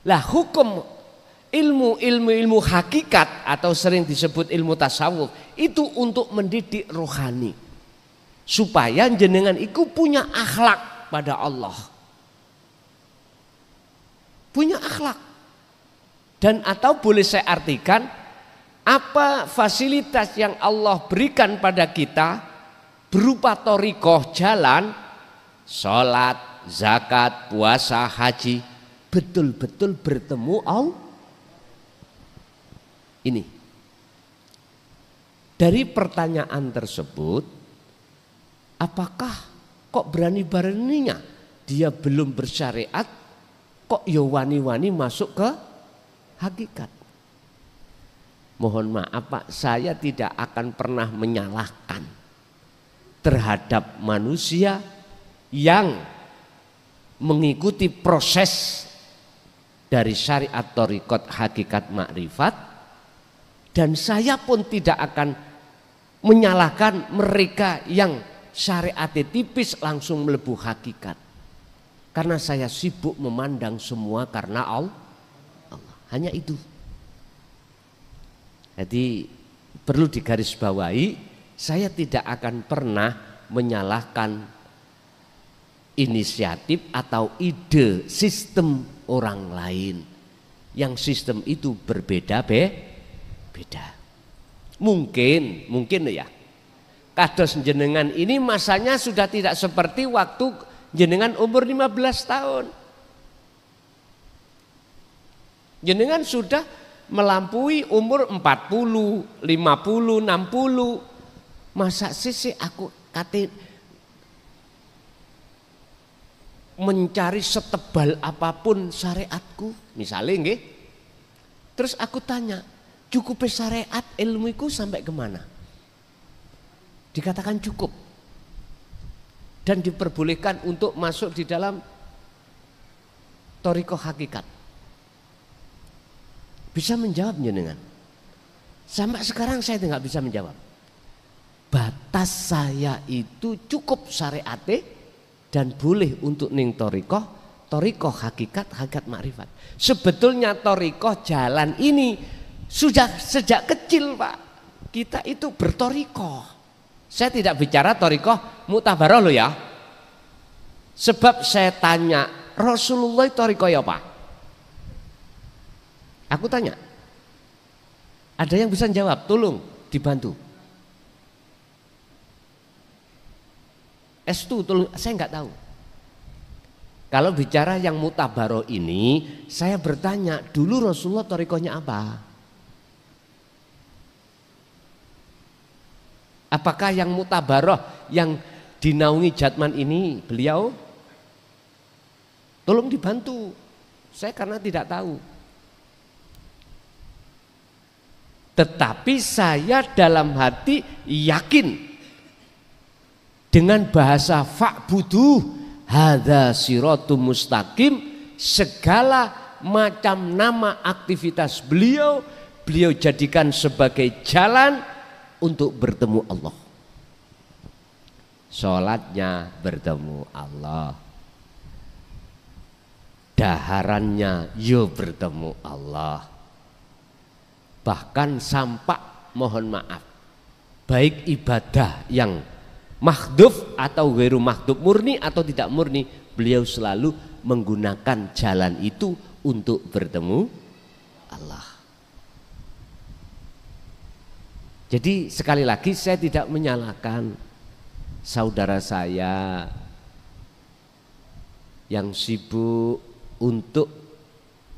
Lah hukum ilmu hakikat atau sering disebut ilmu tasawuf itu untuk mendidik rohani, supaya jenengan itu punya akhlak pada Allah, punya akhlak. Dan atau boleh saya artikan, apa fasilitas yang Allah berikan pada kita berupa thariqah, jalan, sholat, zakat, puasa, haji, betul-betul bertemu Allah. Ini dari pertanyaan tersebut, apakah kok berani-beraninya dia belum bersyariat kok ya wani-wani masuk ke hakikat? Mohon maaf Pak, saya tidak akan pernah menyalahkan terhadap manusia yang mengikuti proses dari syariat thariqat hakikat makrifat, dan saya pun tidak akan menyalahkan mereka yang syariatnya tipis langsung melebu hakikat, karena saya sibuk memandang semua karena Allah. Hanya itu. Jadi perlu digarisbawahi, saya tidak akan pernah menyalahkan inisiatif atau ide sistem orang lain yang sistem itu berbeda-beda. Mungkin ya, kados jenengan ini masanya sudah tidak seperti waktu jenengan umur 15 tahun. Jenengan sudah melampaui umur 40, 50, 60. Masa sih aku kate mencari setebal apapun syariatku, misalnya nggih. Terus aku tanya, cukup syariat ilmuku sampai kemana? Dikatakan cukup dan diperbolehkan untuk masuk di dalam thariqah hakikat. Bisa menjawab jenengan? Sampai sekarang saya tidak bisa menjawab. Batas saya itu cukup syariate dan boleh untuk ning thariqah hakikat makrifat. Sebetulnya thariqah jalan ini sudah sejak kecil Pak. Kita itu berthariqah. Saya tidak bicara thariqah muktabarah loh ya. Sebab saya tanya, Rasulullah thariqah ya Pak? Aku tanya. Ada yang bisa jawab? Tolong dibantu. Tolong, saya nggak tahu. Kalau bicara yang mutabaroh ini, saya bertanya, dulu Rasulullah thariqahnya apa? Apakah yang mutabaroh, yang dinaungi Jatman ini beliau? Tolong dibantu, saya karena tidak tahu. Tetapi saya dalam hati yakin dengan bahasa fa'budu hadza siratum mustaqim, segala macam nama aktivitas beliau jadikan sebagai jalan untuk bertemu Allah. Sholatnya bertemu Allah, daharannya yo bertemu Allah, bahkan sampak mohon maaf, baik ibadah yang mahdhuf atau ghairu mahdhuf, murni atau tidak murni, beliau selalu menggunakan jalan itu untuk bertemu Allah. Jadi sekali lagi saya tidak menyalahkan saudara saya yang sibuk untuk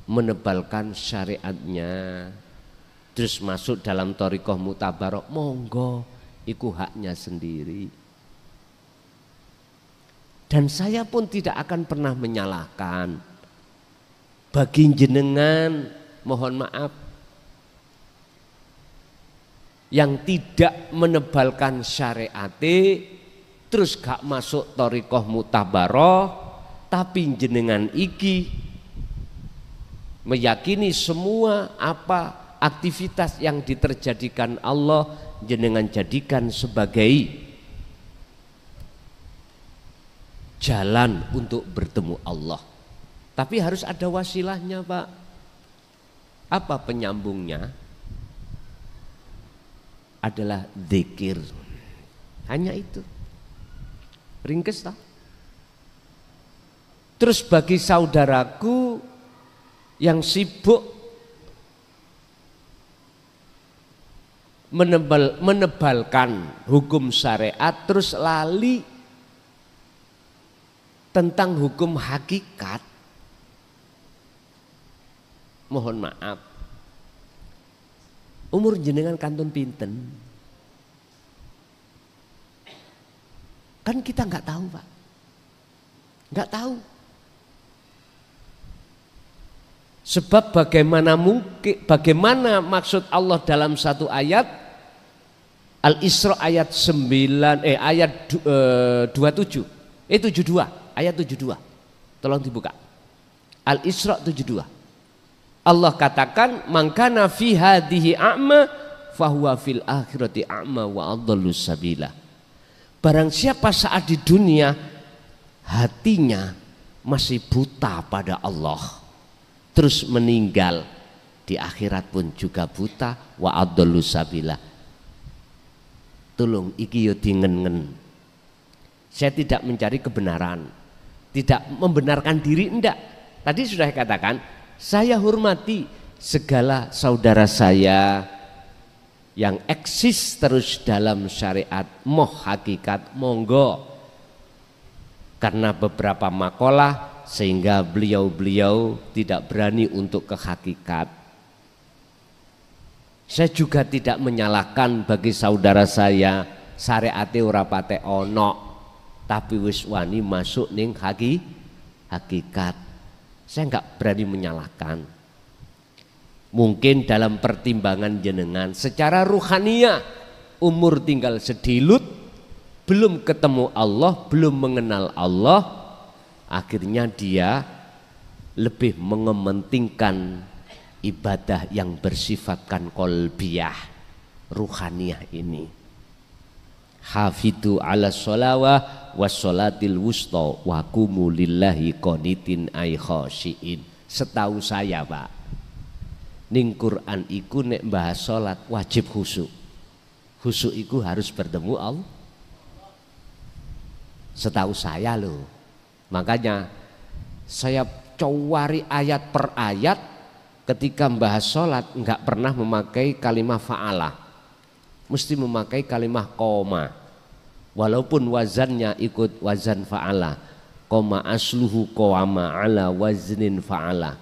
menebalkan syariatnya terus masuk dalam thariqah mutabaroh, monggo, iku haknya sendiri. Dan saya pun tidak akan pernah menyalahkan. Bagi jenengan mohon maaf yang tidak menebalkan syariat terus gak masuk thariqah mutabaroh, tapi jenengan iki meyakini semua apa aktivitas yang diterjadikan Allah jenengan jadikan sebagai jalan untuk bertemu Allah. Tapi harus ada wasilahnya, Pak. Apa penyambungnya? Adalah zikir. Hanya itu. Ringkes tak? Terus bagi saudaraku yang sibuk menebalkan hukum syariat terus lali tentang hukum hakikat, mohon maaf, umur jenengan kantun pinten? Kan kita nggak tahu, Pak, nggak tahu. Sebab bagaimana maksud Allah dalam satu ayat Al-Isra ayat 27 72 ayat 72, tolong dibuka Al-Isra 72. Allah katakan mangkana fi hadhihi a'ma fahuwa fil akhirati a'ma wa adhallu sabila. Barang siapa saat di dunia hatinya masih buta pada Allah, terus meninggal di akhirat pun juga buta, wa adhallu sabila. Tolong iki yo dingen-ngen. Saya tidak mencari kebenaran, tidak membenarkan diri, enggak. Tadi sudah saya katakan, saya hormati segala saudara saya yang eksis terus dalam syariat, moh hakikat, monggo. Karena beberapa makalah sehingga beliau-beliau tidak berani untuk ke hakikat. Saya juga tidak menyalahkan bagi saudara saya syariate ora pate ono tapi wis wani masuk ning hakikat. Saya enggak berani menyalahkan. Mungkin dalam pertimbangan jenengan secara ruhaniyah umur tinggal sedilut, belum ketemu Allah, belum mengenal Allah, akhirnya dia lebih mengementingkan ibadah yang bersifatkan kolbiyah, ruhaniyah ini. Hafidhu ala sholawah wassolatil wusta wa qumu lillahi qanitin ay khosyiin. Setahu saya, Pak, ning Quran iku nek bahas sholat wajib khusyuk. Khusyuk iku harus bertemu Allah. Setahu saya loh. Makanya saya cowari ayat per ayat, ketika membahas sholat enggak pernah memakai kalimah fa'alah, mesti memakai kalimah koma, walaupun wazannya ikut wazan fa'alah. koma asluhu qawama ala waznin fa'ala.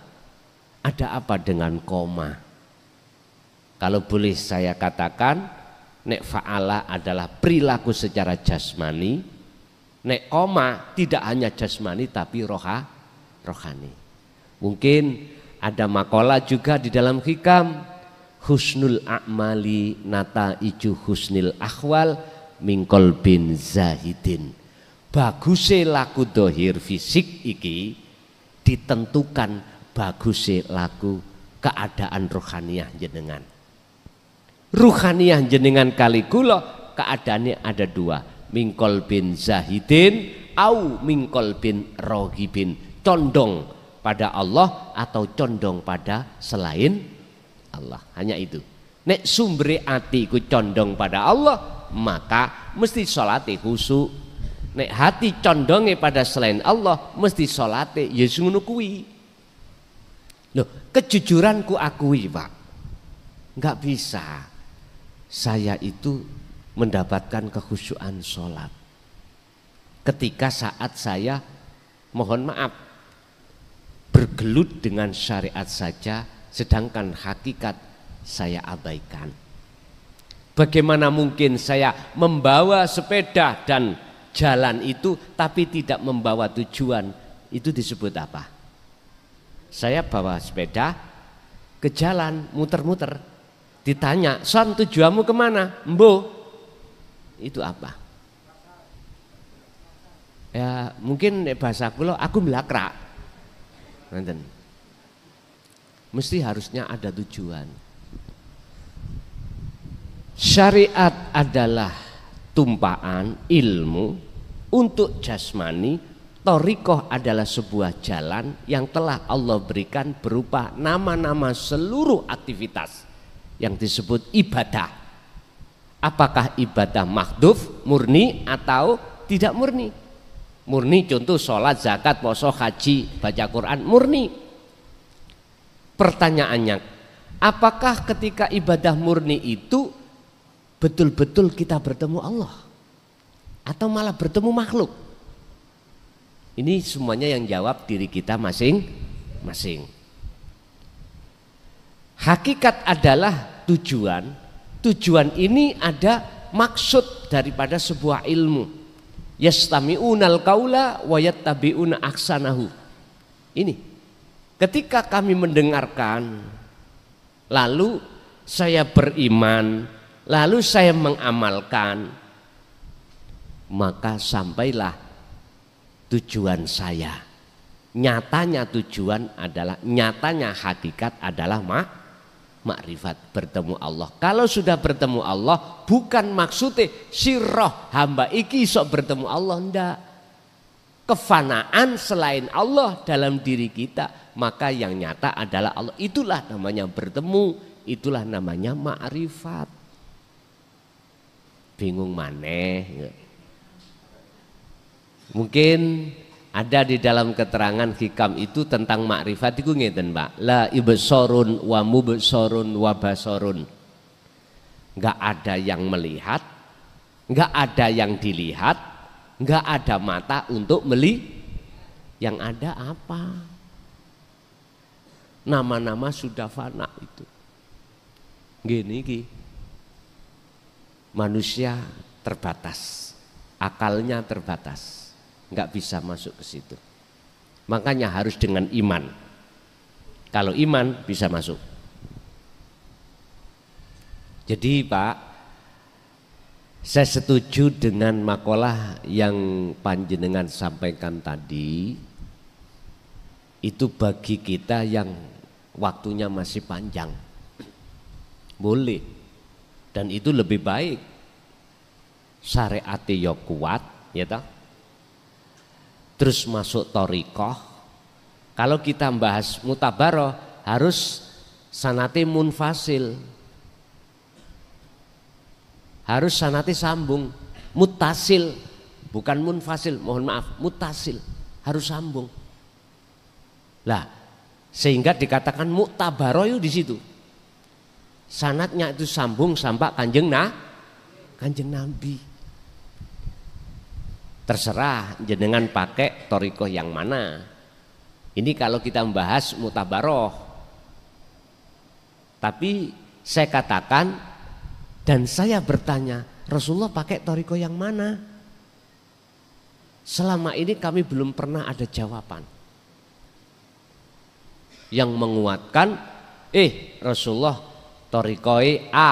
Ada apa dengan koma? Kalau boleh saya katakan, nek fa'ala adalah perilaku secara jasmani, nek koma tidak hanya jasmani tapi rohani. Mungkin ada makalah juga di dalam hikam, husnul a'mali nata iju husnil akhwal mingkol bin zahidin. Bagusnya laku dohir fisik iki ditentukan bagusnya laku keadaan rohaniah jenengan. Ruhaniyah jenengan kali kula keadaannya ada dua, mingkol bin zahidin au mingkol bin rohibin, condong pada Allah atau condong pada selain Allah. Hanya itu. Nek sumber hati ku condong pada Allah, maka mesti salate khusyuk. Nek hati condongnya pada selain Allah, mesti salate ya ngono kuwi. Loh, kejujuran ku akui, Pak. Enggak bisa saya itu mendapatkan kekhusyuan sholat ketika saat saya mohon maaf bergelut dengan syariat saja, sedangkan hakikat saya abaikan. Bagaimana mungkin saya membawa sepeda dan jalan itu tapi tidak membawa tujuan? Itu disebut apa? Saya bawa sepeda ke jalan muter-muter, ditanya, "Son, tujuanmu kemana?" "Mbo." Itu apa? Ya mungkin bahasa kula aku melakrak. Nanten. Mesti harusnya ada tujuan. Syariat adalah tumpaan ilmu untuk jasmani, thariqah adalah sebuah jalan yang telah Allah berikan berupa nama-nama seluruh aktivitas yang disebut ibadah. Apakah ibadah mahdhuf, murni atau tidak murni? Murni contoh sholat, zakat, puasa, haji, baca Quran, murni. Pertanyaannya, apakah ketika ibadah murni itu betul-betul kita bertemu Allah atau malah bertemu makhluk? Ini semuanya yang jawab diri kita masing-masing. Hakikat adalah tujuan. Tujuan ini ada maksud daripada sebuah ilmu. Yastami'unal qaula wa yattabi'una ahsanahu. Ini ketika kami mendengarkan, lalu saya beriman, lalu saya mengamalkan, maka sampailah tujuan saya. Nyatanya tujuan adalah, nyatanya hakikat adalah makrifat, bertemu Allah. Kalau sudah bertemu Allah, bukan maksudnya sirroh hamba iki sok bertemu Allah, ndak. Kefanaan selain Allah dalam diri kita, maka yang nyata adalah Allah. Itulah namanya bertemu, itulah namanya makrifat. Bingung maneh? Mungkin ada di dalam keterangan hikam itu tentang makrifat itu ngeten, Pak. La ibsorun wa mubsorun wa basorun. Enggak ada yang melihat, enggak ada yang dilihat, enggak ada mata untuk melihat. Yang ada apa? Nama-nama sudah fana itu. Gini ki. Manusia terbatas, akalnya terbatas. Nggak bisa masuk ke situ. Makanya harus dengan iman. Kalau iman bisa masuk. Jadi Pak, saya setuju dengan makalah yang panjenengan sampaikan tadi. Itu bagi kita yang waktunya masih panjang, boleh, dan itu lebih baik. Syariat yo kuat, ya toh. Terus masuk thariqah. Kalau kita bahas mutabaroh harus sanate munfasil, harus sanate sambung. Mutasil bukan munfasil, mohon maaf, mutasil harus sambung. Lah sehingga dikatakan mutabaroh itu di situ. Sanatnya itu sambung sampai kanjeng Nabi. Terserah jenengan pakai thariqah yang mana. Ini kalau kita membahas mutabaroh. Tapi saya katakan dan saya bertanya, Rasulullah pakai thariqah yang mana? Selama ini kami belum pernah ada jawaban yang menguatkan Rasulullah thariqah A,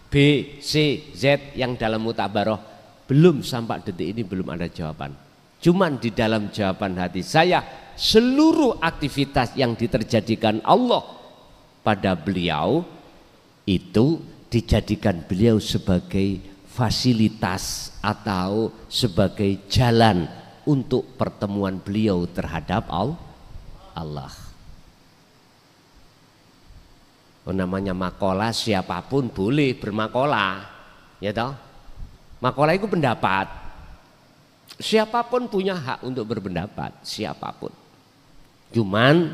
B, C, Z yang dalam mutabaroh. Belum sampai detik ini belum ada jawaban. Cuman di dalam jawaban hati saya, seluruh aktivitas yang diterjadikan Allah pada beliau itu dijadikan beliau sebagai fasilitas atau sebagai jalan untuk pertemuan beliau terhadap Allah. Namanya makalah, siapapun boleh bermakalah, ya toh? Makalah itu pendapat. Siapapun punya hak untuk berpendapat, siapapun. Cuman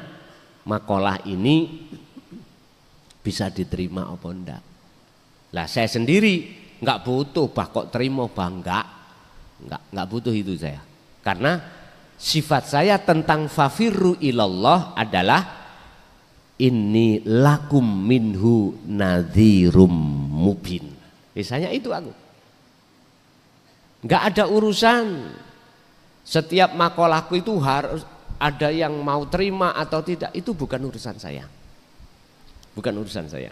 makalah ini bisa diterima apa enggak. Lah saya sendiri enggak butuh bah kok terima bah enggak butuh itu saya. Karena sifat saya tentang fafirru ilallah adalah inni lakum minhu nadhirum mubin. Misalnya itu aku. Enggak ada urusan. Setiap makalahku itu harus ada yang mau terima atau tidak, itu bukan urusan saya. Bukan urusan saya.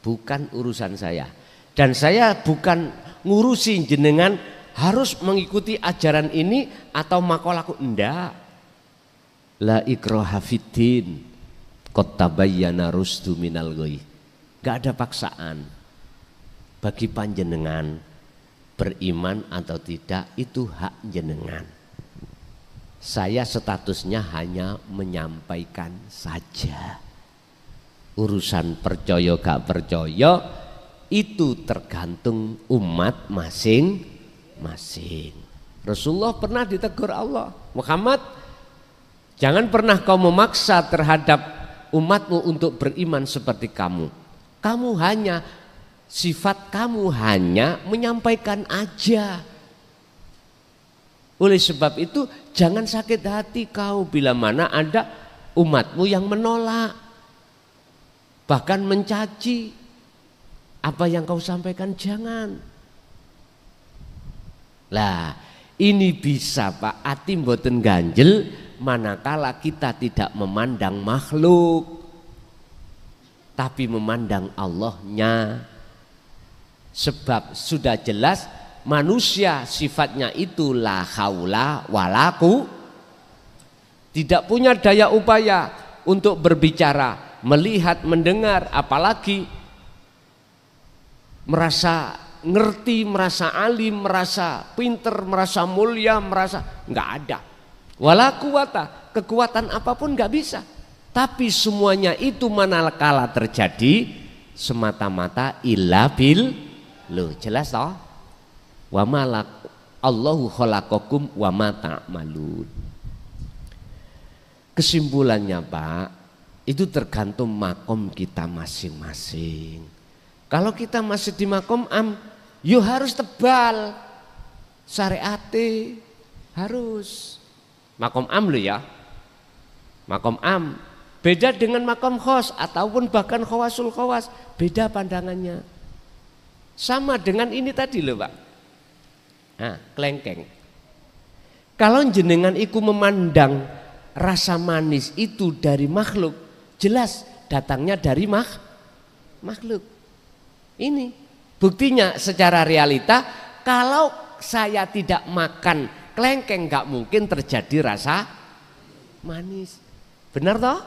Bukan urusan saya. Dan saya bukan ngurusin jenengan harus mengikuti ajaran ini atau makalahku, enggak. La ikraha fiddin qad tabayyana rusdu minal ghayy. Enggak ada paksaan. Bagi panjenengan beriman atau tidak itu hak jenengan. Saya statusnya hanya menyampaikan saja. Urusan percaya gak percaya itu tergantung umat masing-masing. Rasulullah pernah ditegur Allah, Muhammad, jangan pernah kau memaksa terhadap umatmu untuk beriman seperti kamu. Sifat kamu hanya menyampaikan aja. Oleh sebab itu jangan sakit hati kau bila mana ada umatmu yang menolak, bahkan mencaci apa yang kau sampaikan, jangan. Lah ini bisa Pak ati mboten ganjel manakala kita tidak memandang makhluk tapi memandang Allahnya. Sebab sudah jelas manusia sifatnya itu la haula walaku, tidak punya daya upaya untuk berbicara, melihat, mendengar, apalagi merasa ngerti, merasa alim, merasa pinter, merasa mulia, merasa nggak ada. Walaku wata, kekuatan apapun nggak bisa. Tapi semuanya itu manakala terjadi semata-mata illa bil. Loh jelas toh? Wa malak Allahu khalaqakum wa ma ta'malun. Kesimpulannya Pak, itu tergantung makom kita masing-masing. Kalau kita masih di makom yo harus tebal. Syariate harus. Makom lo ya. Makom beda dengan makom khos ataupun bahkan khawasul khawas, beda pandangannya. Sama dengan ini tadi loh Pak. Nah, kelengkeng. Kalau jenengan iku memandang rasa manis itu dari makhluk, jelas datangnya dari makhluk. Ini buktinya secara realita, kalau saya tidak makan kelengkeng nggak mungkin terjadi rasa manis. Benar toh?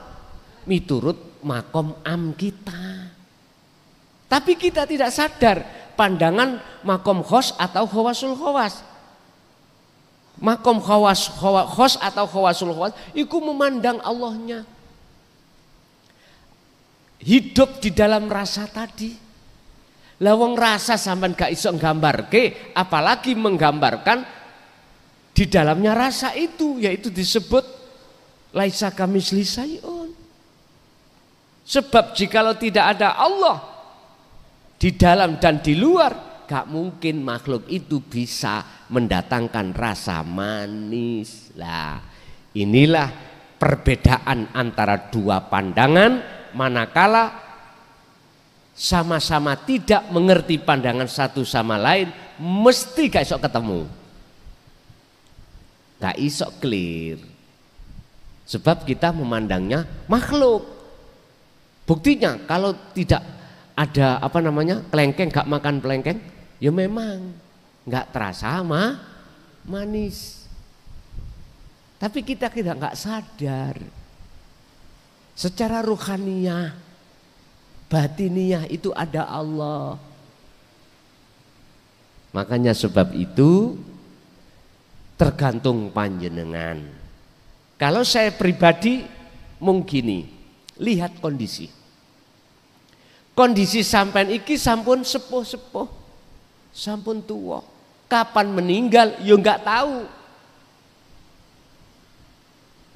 Miturut makom kita. Tapi kita tidak sadar pandangan makom khos atau khawasul khawas. Makom khos atau khawasul khawas itu memandang Allahnya. Hidup di dalam rasa tadi. Lawang rasa sampean gak iso nggambarke, apalagi menggambarkan di dalamnya rasa itu, yaitu disebut laisa kamitsli syai'un. Sebab jikalau tidak ada Allah di dalam dan di luar, gak mungkin makhluk itu bisa mendatangkan rasa manis. Lah, inilah perbedaan antara dua pandangan, manakala sama-sama tidak mengerti pandangan satu sama lain, mesti gak iso ketemu, gak iso clear. Sebab kita memandangnya makhluk. Buktinya kalau tidak ada kelengkeng, gak makan kelengkeng, ya memang gak terasa manis. Tapi kita nggak sadar secara ruhaniyah, batiniyah itu ada Allah. Makanya sebab itu tergantung panjenengan. Kalau saya pribadi mungkin lihat kondisi sampean iki sampun sepuh-sepuh, sampun tua. Kapan meninggal yo nggak tahu.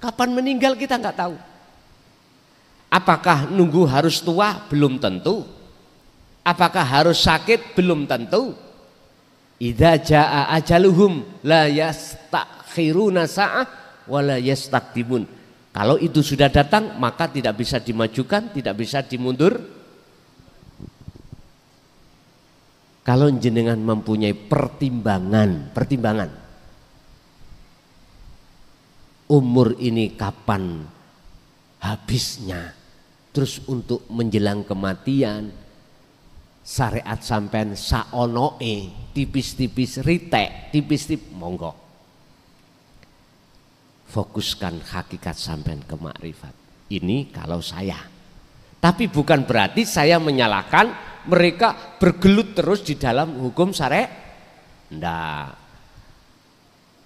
Kapan meninggal kita nggak tahu. Apakah nunggu harus tua? Belum tentu. Apakah harus sakit? Belum tentu. Idza jaa ajaluhum la yastakhiruna sa'ah wala yastaqdimun. Kalau itu sudah datang maka tidak bisa dimajukan, tidak bisa dimundur. Kalau jenengan mempunyai pertimbangan, umur ini kapan habisnya, terus untuk menjelang kematian, syariat sampean saonoe, tipis-tipis ritek, tipis-tipis, monggo. Fokuskan hakikat sampean ke makrifat. Ini kalau saya. Tapi bukan berarti saya menyalahkan mereka bergelut terus di dalam hukum syariat. Ndak.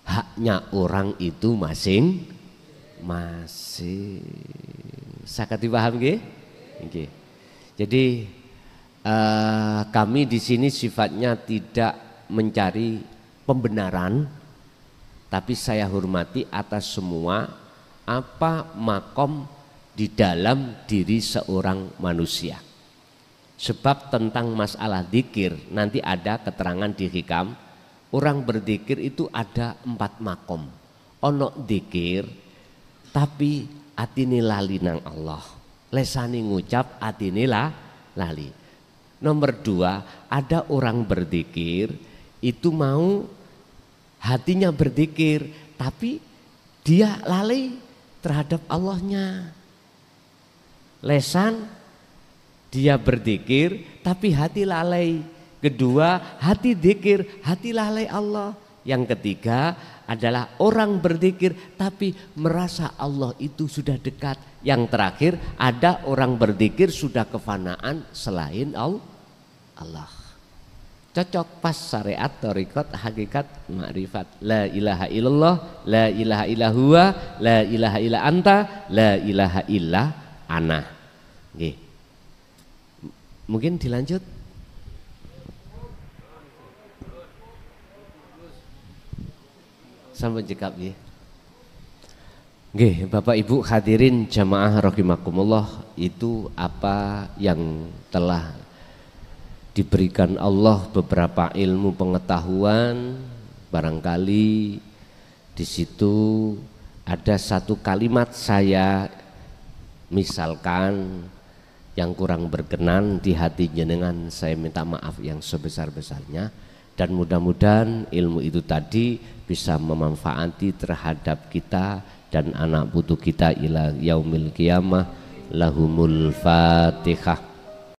Haknya orang itu masing-masing. Saged dipaham nggih? Nggih. Jadi kami di sini sifatnya tidak mencari pembenaran, tapi saya hormati atas semua apa makom di dalam diri seorang manusia. Sebab tentang masalah dzikir nanti ada keterangan di hikam. Orang berzikir itu ada 4 makom. Ono dzikir tapi atine lali nang Allah. Lesani ngucap atine lali. Nomor 2, ada orang berzikir itu mau hatinya berzikir tapi dia lalai terhadap Allahnya. Lesan dia berzikir tapi hati lalai. Kedua, hati zikir, hati lalai Allah. Yang ketiga adalah orang berzikir tapi merasa Allah itu sudah dekat. Yang terakhir ada orang berzikir sudah kefanaan selain Allah. Cocok pas syariat, thariqat, hakikat, makrifat. La ilaha illallah, la ilaha illa huwa, la ilaha illa anta, la ilaha illa ana. Nggih. Mungkin dilanjut. Sampai jekap nggih. Nggih, Bapak Ibu hadirin jamaah rahimakumullah, itu apa yang telah diberikan Allah beberapa ilmu pengetahuan. Barangkali di situ ada satu kalimat saya misalkan yang kurang berkenan di hati jenengan, saya minta maaf yang sebesar-besarnya, dan mudah-mudahan ilmu itu tadi bisa memanfaati terhadap kita dan anak putu kita ila yaumil qiyamah. Lahumul Fatihah.